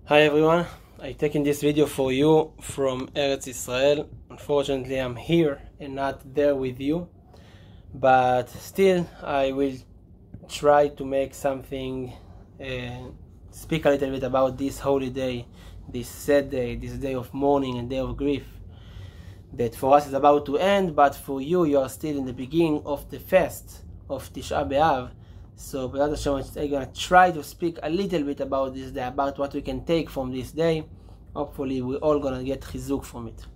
Hi everyone, I'm taking this video for you from Eretz Israel. Unfortunately, I'm here and not there with you, but still I will try to make something, speak a little bit about this holy day, this sad day, this day of mourning and day of grief that for us is about to end, but for you, you are still in the beginning of the fast of Tisha B'Av. So, I'm going to try to speak a little bit about this day, about what we can take from this day. Hopefully, we're all going to get chizuk from it.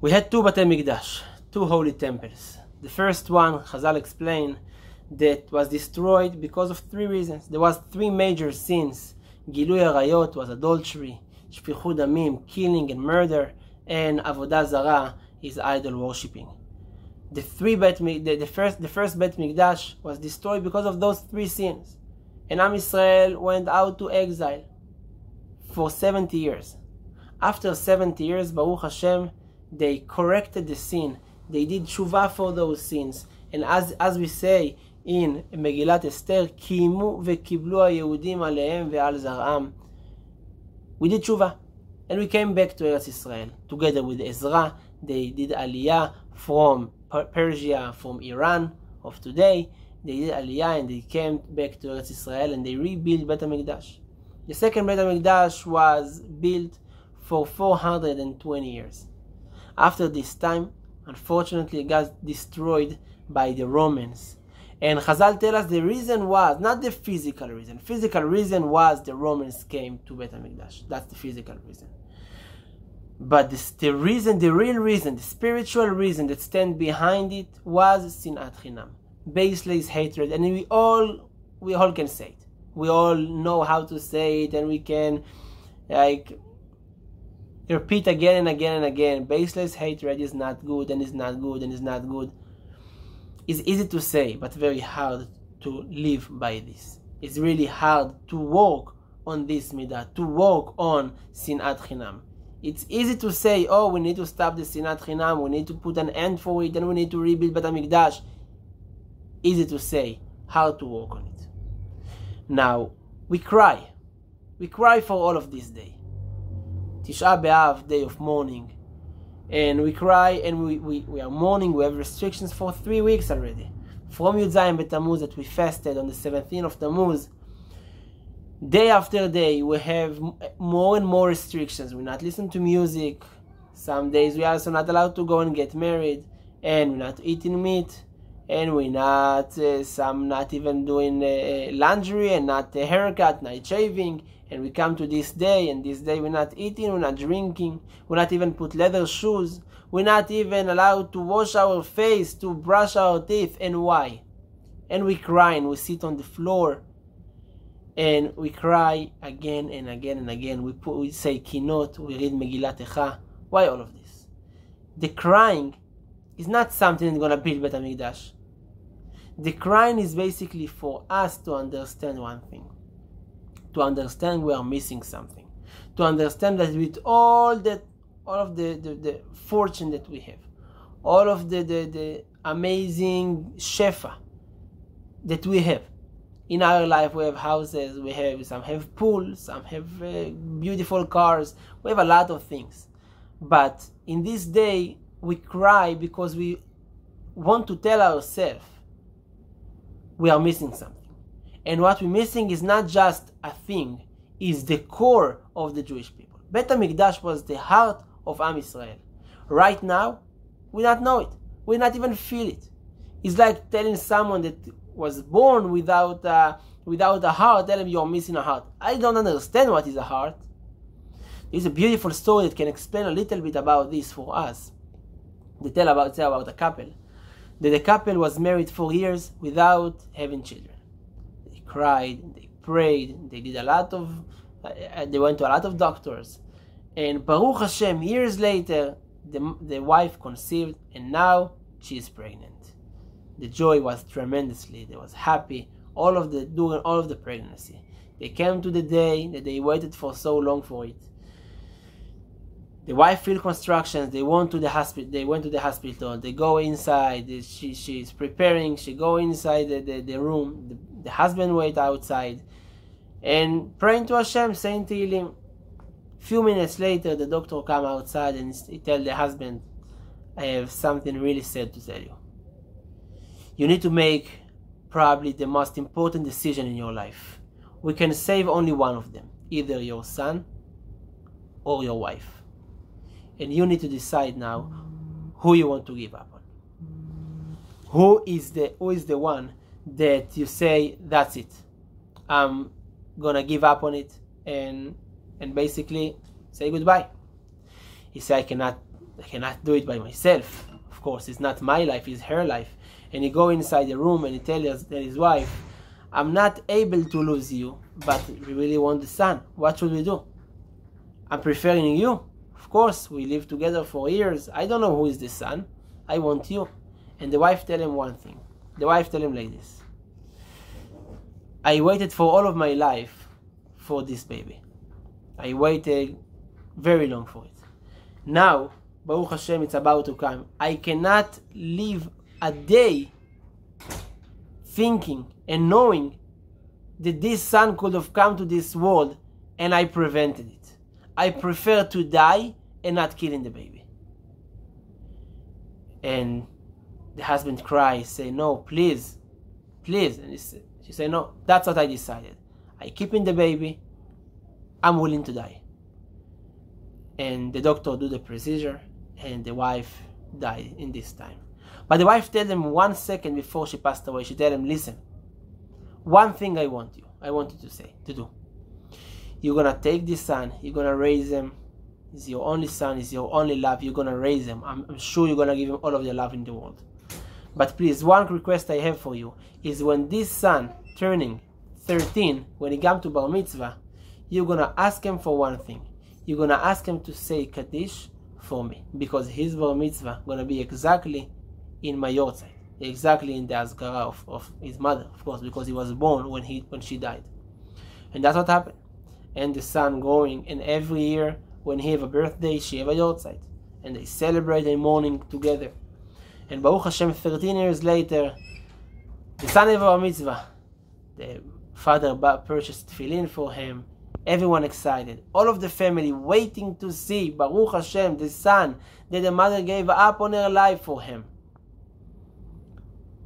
We had two Batei Mikdash, two holy temples. The first one, Chazal explained, that was destroyed because of three reasons. There was three major sins. Gilui Arayot was adultery, Shfichut Damim, killing and murder, and Avodah Zarah is idol worshipping. The first Bet Mikdash was destroyed because of those three sins. And Am Yisrael went out to exile for 70 years. After 70 years, Baruch Hashem, they corrected the sin. They did tshuva for those sins. And as we say in Megillat Esther, Kimu vekiblu haYehudim alehem ve'al zar'am. We did tshuva. And we came back to Eretz Israel. Together with Ezra, they did aliyah from Persia, from Iran of today. They did aliyah and they came back to Eretz Israel and they rebuilt Bet HaMikdash. The second Bet HaMikdash was built for 420 years. After this time, unfortunately, it got destroyed by the Romans. And Chazal tell us the reason was not the physical reason. Physical reason was the Romans came to Bet HaMikdash. That's the physical reason. But the real reason, the spiritual reason that stand behind it was sinat chinam, baseless hatred, and we all can say it. We all know how to say it, and we can repeat again and again and again. Baseless hatred is not good, and is not good, and is not good. It's easy to say, but very hard to live by this. It's really hard to work on this midah, to work on sinat chinam. It's easy to say, oh, we need to stop the sinat chinam, we need to put an end for it, and we need to rebuild Bet HaMikdash. Easy to say, hard to work on it. Now, we cry. We cry for all of this day. Tisha B'Av, day of mourning. And we cry, and we are mourning, we have restrictions for 3 weeks already. From Yud Zayin B'Tammuz that we fasted on the 17th of Tammuz, day after day, we have more and more restrictions. We're not listening to music. Some days we are also not allowed to go and get married. And we're not eating meat. And we're not, some not even doing laundry and not a haircut, not shaving. And we come to this day, and this day we're not eating, we're not drinking. We're not even put leather shoes. We're not even allowed to wash our face, to brush our teeth. And why? And we cry and we sit on the floor. And we cry again and again and again. We say kinot, we read Megillat Echa. Why all of this? The crying is not something that's going to build Bet HaMikdash. The crying is basically for us to understand one thing. To understand we are missing something. To understand that with all of the fortune that we have, all of the amazing shefa that we have, in our life, we have houses, some have pools, some have beautiful cars, we have a lot of things. But in this day, we cry because we want to tell ourselves we are missing something. And what we're missing is not just a thing, it's the core of the Jewish people. Bet HaMikdash was the heart of Am Yisrael. Right now, we don't know it. We not even feel it. It's like telling someone that was born without a heart, tell him you're missing a heart. I don't understand what is a heart. There's a beautiful story that can explain a little bit about this for us. They tell about a couple. That the couple was married for years without having children. They cried, they prayed, they did they went to a lot of doctors. And Baruch Hashem, years later, the wife conceived, and now she is pregnant. The joy was tremendously. They was happy during all of the pregnancy. They came to the day that they waited for so long for it. The wife feel contractions. They went to the hospital. They go inside. She's preparing. She go inside the room. The husband wait outside. and praying to Hashem, saying Tehillim. Few minutes later, the doctor come outside and he tell the husband, I have something really sad to tell you. You need to make probably the most important decision in your life. We can save only one of them, either your son or your wife. And you need to decide now who you want to give up on. Who is the one that you say, that's it, I'm gonna give up on it and basically say goodbye. He said, I cannot do it by myself. Of course, it's not my life, it's her life. And he go inside the room and he tells his wife, I'm not able to lose you, but we really want the son. What should we do? I'm preferring you. Of course, we live together for years. I don't know who is the son. I want you. And the wife tell him one thing. The wife tell him like this. I waited for all of my life for this baby. I waited very long for it. Now, Baruch Hashem, it's about to come. I cannot live a day thinking and knowing that this son could have come to this world and I prevented it. I prefer to die and not killing the baby. And the husband cries, say, no, please, please. And she say, no, that's what I decided. I keeping the baby, I'm willing to die. And the doctor do the procedure and the wife died in this time. But the wife told him 1 second before she passed away, she told him, listen, one thing I want you to do. You're gonna take this son, you're gonna raise him. He's your only son, he's your only love, you're gonna raise him. I'm sure you're gonna give him all of the love in the world. But please, one request I have for you is when this son turning 13, when he comes to Bar Mitzvah, you're gonna ask him for one thing. You're gonna ask him to say Kaddish for me, because his Bar Mitzvah gonna be exactly in my yortzeit, exactly in the Azkara of his mother, of course, because he was born when she died. And that's what happened. And the son going, and every year when he have a birthday, she have a yortzeit, and they celebrate a morning together. And Baruch Hashem, 13 years later, the son have a Bar Mitzvah. The father purchased tefillin for him. Everyone excited. All of the family waiting to see Baruch Hashem, the son that the mother gave up on her life for him.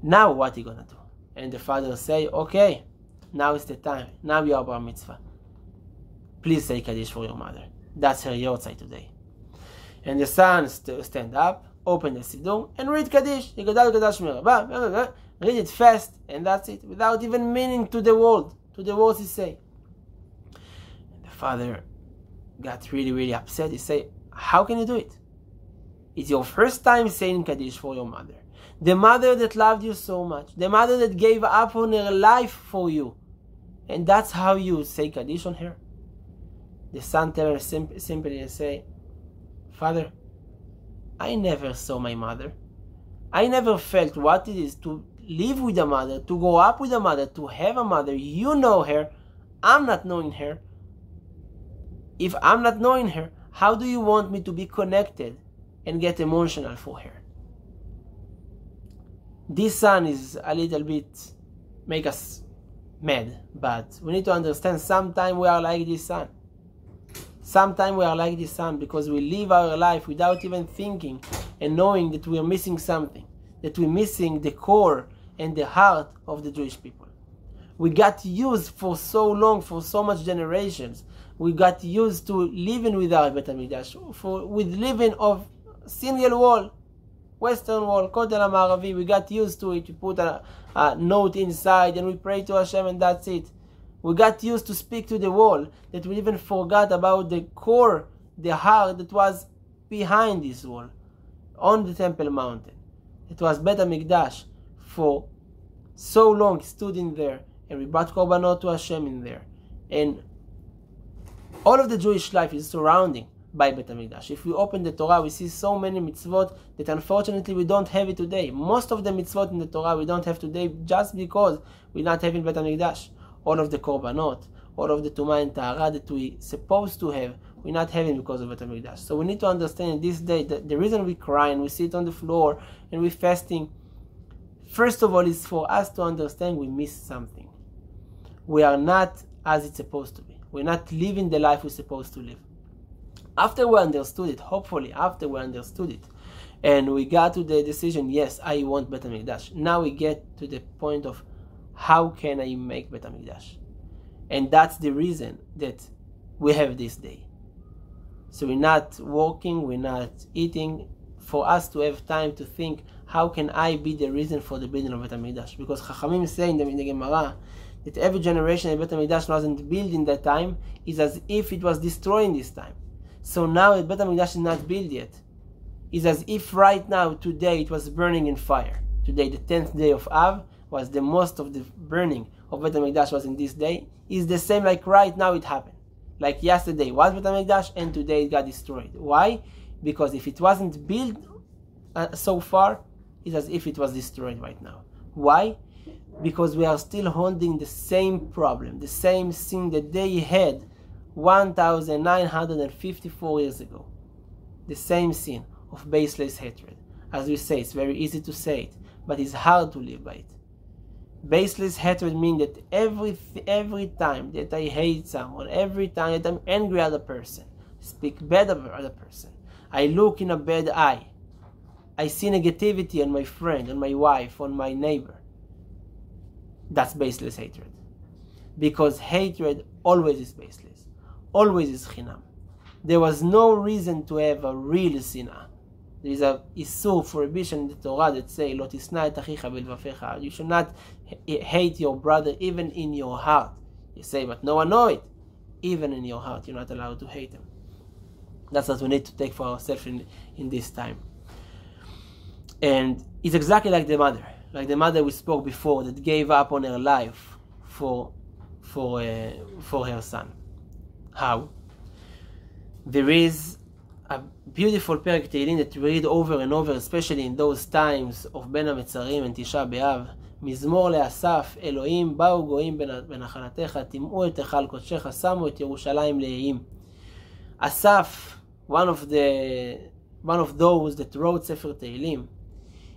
Now what are you gonna do? And the father say, okay, now is the time. Now you are Bar Mitzvah. Please say Kaddish for your mother. That's her yortzeit today. And the son stand up, open the Siddur, and read Kaddish. Read it fast, and that's it, without even meaning to the world, to the words he say. And the father got really, really upset. He say, how can you do it? It's your first time saying Kaddish for your mother. The mother that loved you so much. The mother that gave up on her life for you. And that's how you say Kaddish on her? The son tells her simply and say, Father, I never saw my mother. I never felt what it is to live with a mother, to grow up with a mother, to have a mother. You know her. I'm not knowing her. If I'm not knowing her, how do you want me to be connected and get emotional for her? This son is a little bit make us mad, but we need to understand sometimes we are like this son. Sometimes we are like this son because we live our life without even thinking and knowing that we are missing something, that we're missing the core and the heart of the Jewish people. We got used for so long, for so much generations. We got used to living without Bet HaMikdash, with living of single wall, Western wall, Kotel HaMaravi. We got used to it. We put a note inside and we pray to Hashem and that's it. We got used to speak to the wall that we even forgot about the core, the heart that was behind this wall, on the Temple Mountain. It was Bet HaMikdash for so long stood in there, and we brought korbanot to Hashem in there. And all of the Jewish life is surrounding by Bet HaMikdash. If we open the Torah, we see so many mitzvot that unfortunately we don't have it today. Most of the mitzvot in the Torah we don't have today just because we're not having Bet HaMikdash. All of the korbanot, all of the tumah and tahara that we supposed to have, we're not having because of Bet HaMikdash. So we need to understand this day that the reason we cry and we sit on the floor and we're fasting, first of all, is for us to understand we miss something. We are not as it's supposed to be. We're not living the life we're supposed to live. After we understood it, hopefully after we understood it, and we got to the decision, yes, I want Bet HaMikdash. Now we get to the point of how can I make Bet HaMikdash? And that's the reason that we have this day. So we're not working, we're not eating, for us to have time to think, how can I be the reason for the building of Bet HaMikdash? Because Chachamim say in the Gemara that every generation of Bet HaMikdash wasn't built in that time is as if it was destroyed in this time. So now that Bet HaMikdash is not built yet, is as if right now, today, it was burning in fire. Today, the 10th day of Av, was the most of the burning of Bet HaMikdash was in this day. Is the same like right now it happened. Like yesterday was Bet HaMikdash and today it got destroyed. Why? Because if it wasn't built so far, it's as if it was destroyed right now. Why? Because we are still holding the same problem, the same sin that they had 1,954 years ago. The same sin of baseless hatred. As we say, it's very easy to say it, but it's hard to live by it. Baseless hatred means that every time that I hate someone, every time that I'm angry at a person, speak bad of other person, I look in a bad eye, I see negativity on my friend, on my wife, on my neighbor, that's baseless hatred. Because hatred always is baseless, always is chinam. There was no reason to have a real sinah. There is a isur prohibition in the Torah that say, Lo tisna et achicha belvafecha. You should not hate your brother even in your heart. You say, but no one knows it. Even in your heart, you're not allowed to hate him. That's what we need to take for ourselves in this time. And it's exactly like the mother we spoke before that gave up on her life for her son. How? There is a beautiful Perek Tehillim that we read over and over, especially in those times of Ben HaMetzarim and Tisha B'Av. מזמור לאסף, אלוהים באו גויים בנחלתך, טימאו את היכל קודשך, שמו את ירושלים לאיים. Asaf, one of those that wrote Sefer Tehillim,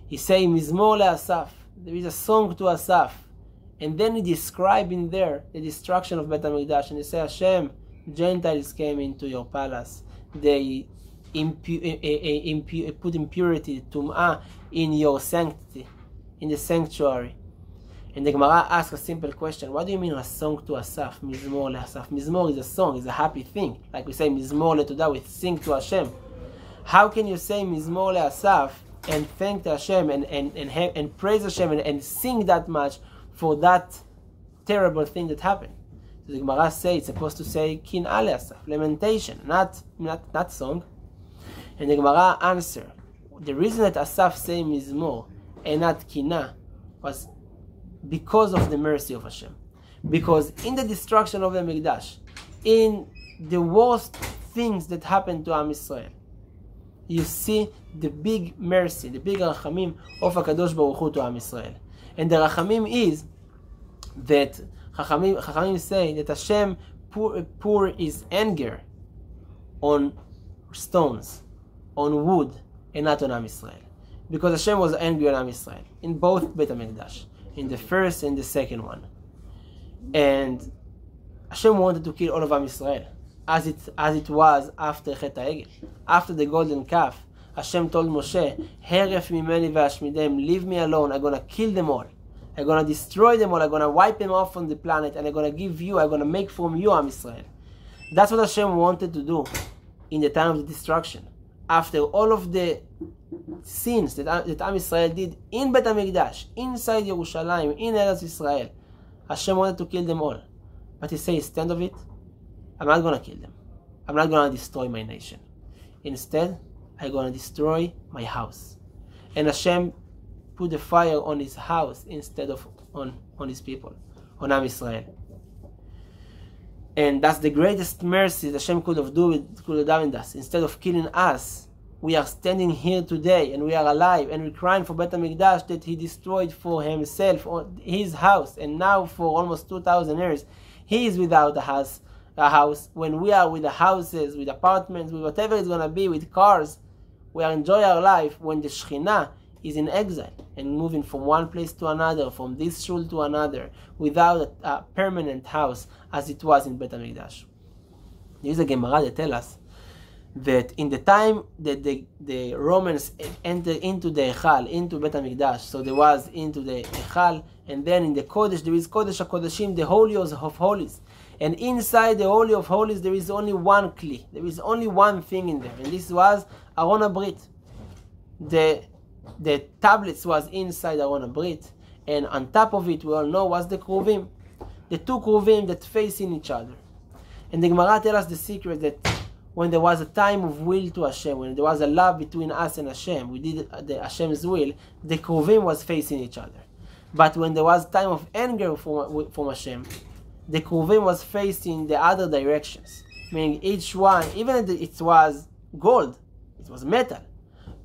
he say מזמור לאסף. There is a song to Asaf, and then he describe in there the destruction of Bet HaMikdash, and he say, Hashem, Gentiles came into your palace. They put impurity, tum'ah, in your sanctity, in the sanctuary. And the Gemara asks a simple question. What do you mean a song to Asaf? Mizmor le'asaf. Mizmor is a song, is a happy thing. Like we say Mizmor le'todah, we sing to Hashem. How can you say Mizmor le'asaf and thank to Hashem and praise Hashem and sing that much for that terrible thing that happened? So the Gemara says it's supposed to say Kin'ah le'asaf, lamentation, not song. And the Gemara answer, the reason that Asaf say Mizmor and not Kin'ah was because of the mercy of Hashem. Because in the destruction of the Mikdash, in the worst things that happened to Am Yisrael, you see the big mercy, the big rachamim of HaKadosh Baruch Hu to Am Yisrael. And the rachamim is that Chachamim say that Hashem pour his anger on stones, on wood, and not on Am Yisrael. Because Hashem was angry on Am Yisrael in both Beit HaMikdash, in the first and the second one. And Hashem wanted to kill all of Am Yisrael, as it was after Chet HaEgel. After the golden calf, Hashem told Moshe, Heref mimeni v'ashmidem, leave me alone, I'm going to kill them all. I'm going to destroy them all, I'm going to wipe them off from the planet, and I'm going to make from you Am Yisrael. That's what Hashem wanted to do in the time of the destruction. After all of the sins that Am Yisrael did in Bet HaMikdash, inside Yerushalayim, in Eretz Yisrael, Hashem wanted to kill them all. But He says, instead of it, I'm not going to kill them. I'm not going to destroy my nation. Instead, I'm going to destroy my house. And Hashem put the fire on His house instead of on His people, on Am Yisrael. And that's the greatest mercy that Hashem could have done in us. Instead of killing us, we are standing here today and we are alive and we're crying for Bet HaMikdash that He destroyed for Himself, His house. And now for almost 2,000 years, He is without a house. When we are with the houses, with apartments, with whatever it's going to be, with cars, we are enjoying our life. When the Shekhinah is in exile and moving from one place to another, from this shul to another, without a permanent house as it was in Bet HaMikdash. There is a Gemara that tells us that in the time that the Romans entered into the Echal, into Bet HaMikdash, so there was into the Echal, and then in the Kodesh, there is Kodesh HaKodeshim, the Holy of Holies. And inside the Holy of Holies, there is only one kli. There is only one thing in there. And this was Aron HaBrit. The tablets was inside Aron HaBrit. And on top of it, we all know, was the Kruvim. The two Kruvim that facing each other. And the Gemara tells us the secret that when there was a time of will to Hashem, when there was a love between us and Hashem, we did the Hashem's will, the Kruvim was facing each other. But when there was time of anger from Hashem, the Kruvim was facing the other directions. Meaning each one, even if it was gold, it was metal,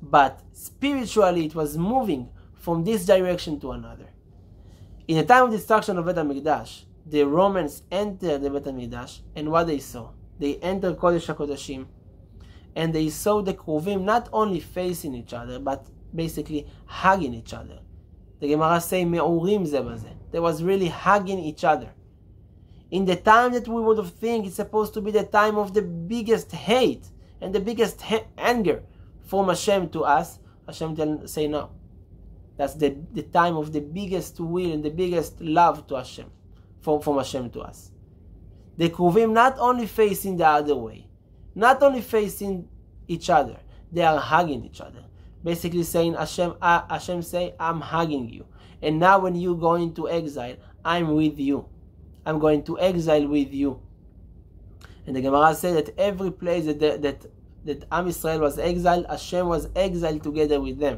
but spiritually it was moving from this direction to another. In the time of destruction of Bet HaMikdash, the Romans entered the Bet HaMikdash, and what they saw? They entered Kodesh HaKodeshim, and they saw the Kruvim not only facing each other, but basically hugging each other. The Gemara say, Me'urim ze baze. They was really hugging each other. In the time that we would have think it's supposed to be the time of the biggest hate and the biggest anger from Hashem to us, Hashem say no. That's the time of the biggest will and the biggest love to Hashem, from Hashem to us. The Kruvim not only facing the other way, not only facing each other, they are hugging each other. Basically saying, Hashem say, I'm hugging you. And now when you go into exile, I'm with you. I'm going to exile with you. And the Gemara says that every place that Am Yisrael was exiled, Hashem was exiled together with them.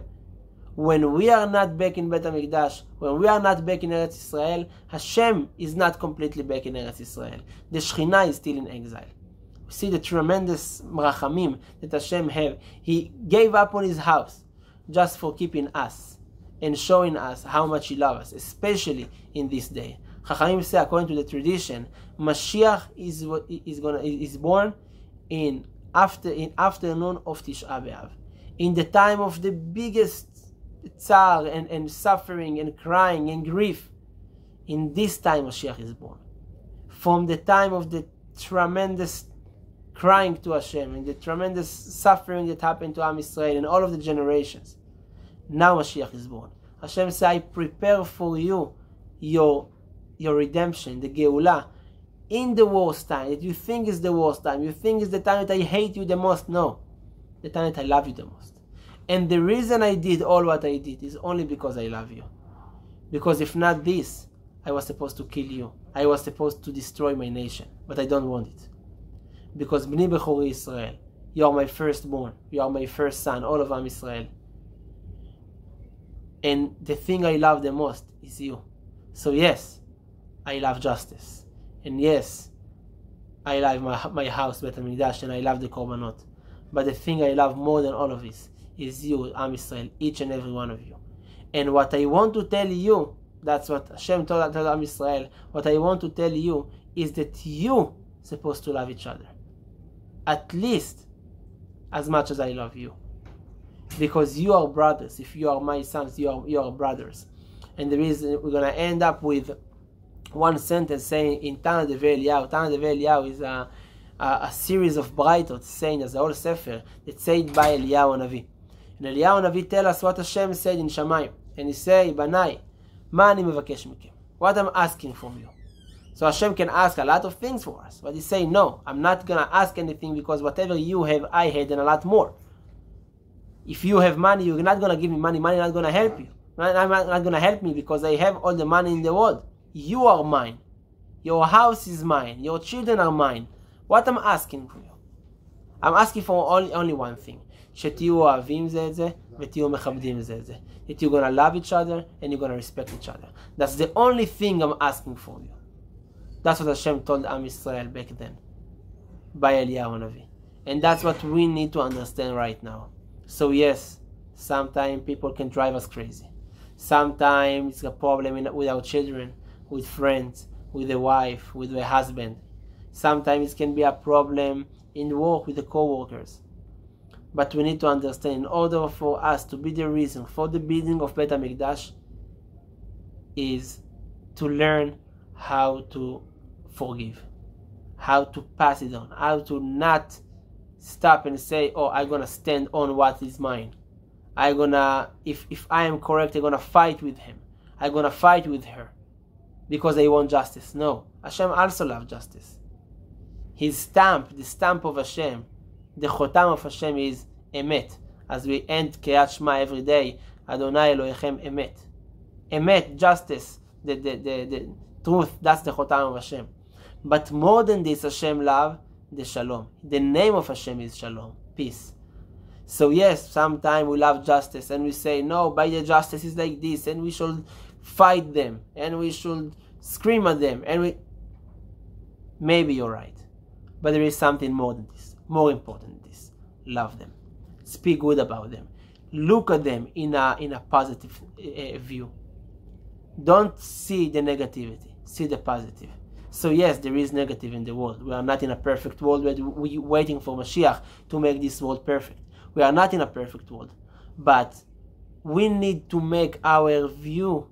When we are not back in Bet HaMikdash, when we are not back in Eretz Yisrael, Hashem is not completely back in Eretz Yisrael. The Shekhinah is still in exile. We see the tremendous rachamim that Hashem have. He gave up on His house just for keeping us and showing us how much He loves us, especially in this day. Chachamim say, according to the tradition, Mashiach is born in afternoon of Tisha B'Av, in the time of the biggest tsar and suffering and crying and grief. In this time Mashiach is born. From the time of the tremendous crying to Hashem and the tremendous suffering that happened to Am Yisrael and all of the generations, now Mashiach is born. Hashem says, I prepare for you your redemption, the Geulah, in the worst time, that you think is the worst time. You think is the time that I hate you the most. No, the time that I love you the most. And the reason I did all what I did is only because I love you. Because if not this, I was supposed to kill you. I was supposed to destroy my nation. But I don't want it. Because Bnei Bechori Israel, you are my firstborn. You are my first son, all of Am Yisrael. And the thing I love the most is you. So yes, I love justice. And yes, I love my house, Bet HaMikdash, and I love the Korbanot. But the thing I love more than all of this is you, Am Yisrael, each and every one of you. And what I want to tell you, that's what Hashem told Am Yisrael, what I want to tell you is that you supposed to love each other. At least as much as I love you. Because you are brothers. If you are my sons, you are brothers. And the reason we're going to end up with one sentence saying in Tana Devei Eliyahu. Tana Devei Eliyahu is a series of brightot saying as a whole sefer that's said by Eliyahu Navi. And Eliyahu Navi tell us what Hashem said in Shamayim. And he say, Banai, ma ani mevakesh mekem? What I'm asking from you. So Hashem can ask a lot of things for us. But he say, no, I'm not going to ask anything because whatever you have, I had and a lot more. If you have money, you're not going to give me money. Money not going to help you. I'm not going to help me because I have all the money in the world. You are mine. Your house is mine. Your children are mine. What I'm asking for you? I'm asking for only one thing. שתהיו אוהבים זה את זה ותהיו מכבדים זה את זה. That you're going to love each other and you're going to respect each other. That's the only thing I'm asking for you. That's what Hashem told Am Yisrael back then by Eliyahu Navi. And that's what we need to understand right now. So yes, sometimes people can drive us crazy. Sometimes it's a problem with our children, with friends, with the wife, with the husband. Sometimes it can be a problem in work with the co-workers. But we need to understand, in order for us to be the reason for the building of Beit HaMikdash, is to learn how to forgive, how to pass it on, how to not stop and say, oh, I'm gonna stand on what is mine. I'm gonna, if I am correct, I'm gonna fight with him. I'm gonna fight with her because I want justice. No, Hashem also loves justice. His stamp, the stamp of Hashem, the chotam of Hashem is emet. As we end Kriyat Shema every day, Adonai Elohechem emet. Emet, justice, the truth, that's the chotam of Hashem. But more than this, Hashem love the shalom. The name of Hashem is shalom, peace. So yes, sometimes we love justice and we say, no, by the justice is like this, and we should fight them, and we should scream at them, and maybe you're right. But there is something more than this, more important than this. Love them. Speak good about them. Look at them in a positive view. Don't see the negativity, see the positive. So yes, there is negative in the world. We are not in a perfect world. We're waiting for Mashiach to make this world perfect. We are not in a perfect world. But we need to make our view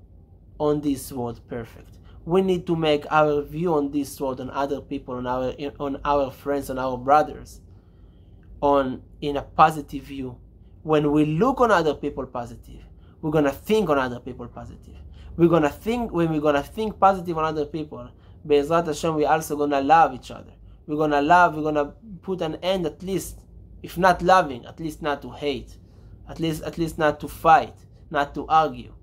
on this world perfect. We need to make our view on this world, on other people, on our friends, on our brothers, in a positive view. When we look on other people positive, we're gonna think on other people positive. When we're gonna think positive on other people, Be'ezrat Hashem, we're also gonna love each other. We're gonna put an end, at least, if not loving, at least not to hate, at least not to fight, not to argue.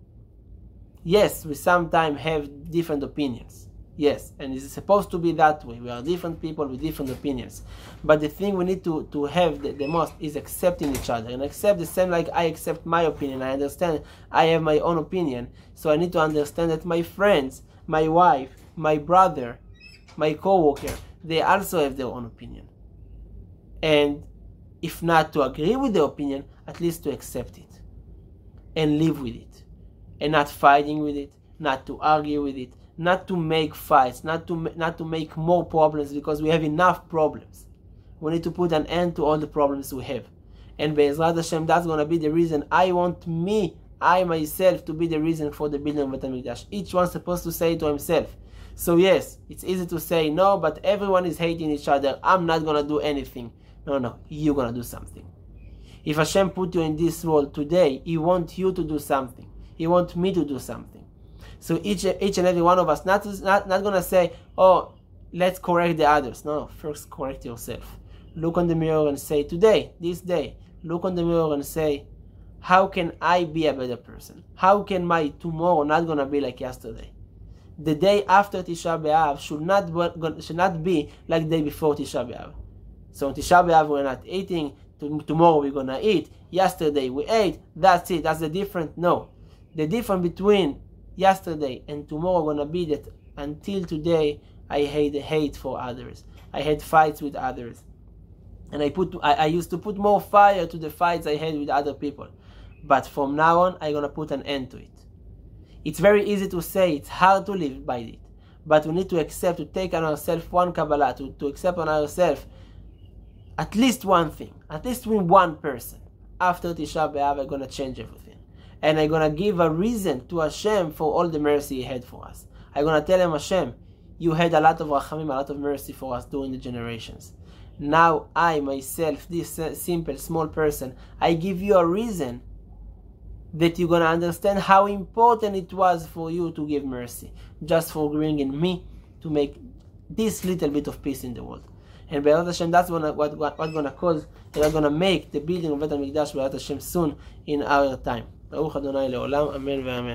Yes, we sometimes have different opinions. Yes, and it's supposed to be that way. We are different people with different opinions. But the thing we need to have the most is accepting each other. And accept the same like I accept my opinion. I understand I have my own opinion. So I need to understand that my friends, my wife, my brother, my co-worker, they also have their own opinion. And if not to agree with the opinion, at least to accept it. And live with it. And not fighting with it, not to argue with it, not to make fights, not to make more problems, because we have enough problems. We need to put an end to all the problems we have. And Be'ezrat Hashem, that's going to be the reason. I myself, to be the reason for the building of Beit HaMikdash. Each one's supposed to say it to himself. So yes, it's easy to say, no, but everyone is hating each other. I'm not going to do anything. No, you're going to do something. If Hashem put you in this world today, He wants you to do something. He wants me to do something. So each and every one of us, not going to say, oh, let's correct the others. No, first correct yourself. Look on the mirror and say, today, this day, look on the mirror and say, how can I be a better person? How can my tomorrow not going to be like yesterday? The day after Tisha B'Av should not be like the day before Tisha B'Av. So on Tisha B'Av we're not eating, tomorrow we're going to eat, yesterday we ate, that's it, that's the difference. No. The difference between yesterday and tomorrow going to be that until today I had hate for others. I had fights with others. And I used to put more fire to the fights I had with other people. But from now on, I'm going to put an end to it. It's very easy to say, it's hard to live by it. But we need to accept, to take on ourselves one Kabbalah, to accept on ourselves at least one thing, at least with one person. After Tisha B'Av, I'm going to change everything. And I'm going to give a reason to Hashem for all the mercy He had for us. I'm going to tell Him, Hashem, you had a lot of rachamim, a lot of mercy for us during the generations. Now I, myself, this simple, small person, I give you a reason that you're going to understand how important it was for you to give mercy. Just for bringing me to make this little bit of peace in the world. And Be'ezrat Hashem, that's what's going to cause, that's going to make the building of Beit HaMikdash Be'ezrat Hashem soon in our time. ברוך אדוני לעולם, אמן ואמן.